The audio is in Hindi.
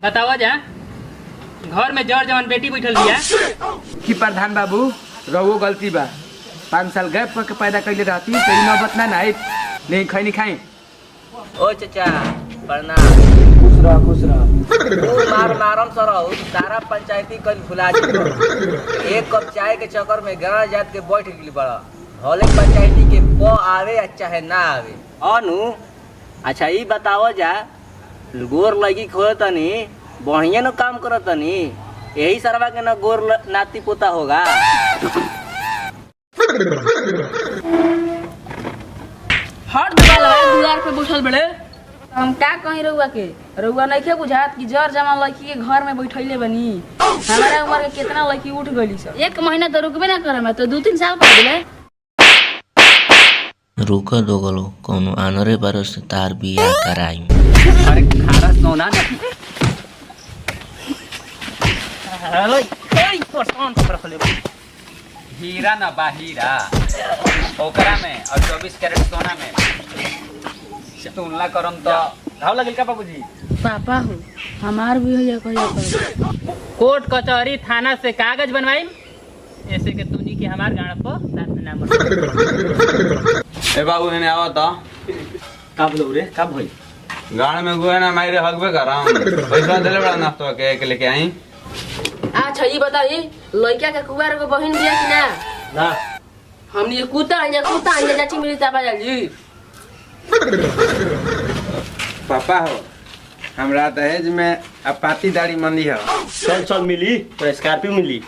बतावा जा घर में जड़ जवान बेटी बैठल बिया कि प्रधान बाबू रहो गलती बा 5 साल गैप करके पैदा कैले रहती तेरी नौबत ना आई नहीं खैनी खाई। ओ चाचा प्रणाम। खुश रह मारम सरौ सारा पंचायती कल भुला दी। एक कप चाय के चक्कर में गाँव जात के बैठ गई बड़ा भले पंचायती के प आवे या चाहे ना आवे। अनु अच्छा ये बताओ जा गोर लगी खो तनी बढ़िया न काम करो तनी यही सरवा के न गोर नाती पोता होगा। हर दबा लगा दुआर पे बैठल बड़े हम का कहीं रहुआ के रहुआ नहीं खे बुझात कि जर जमा लड़की के घर में बैठैले बनी। हमारा उम्र के कितना लड़की उठ गई सब 1 महीना तो रुकबे ना करे मैं तो 2-3 साल कर दिले। रुक दो गलो कोनो आनरे बरस तार बिया कराई। अरे खारा सोना ना हेलो कोई पसंद कर ले हीरा ना बा हीरा ओकरा में और 24 कैरेट सोना में तुलना करम तो घाव लगल का बाबूजी। पापा हो हमार भी होया कहिया कर कोर्ट कचहरी थाना से कागज बनवाई ऐसे के तूनी के हमार गाड़ पर साथ में नाम ए बाबू ने आवा था का बोलो रे का भई गाड़ में गुए ना मारे हकबे कराम पैसा देले बड़ा नाश्ता के लेके आई। अच्छा ये बताई लड़का के कुवार को बहन दिया कि ना ना हमनी कुत्ता है चाची मेरी ताबा जी। पापा हो हमरा दहेज में अपाती दाढ़ी मंदी है। चल मिली तो स्कॉर्पियो मिली।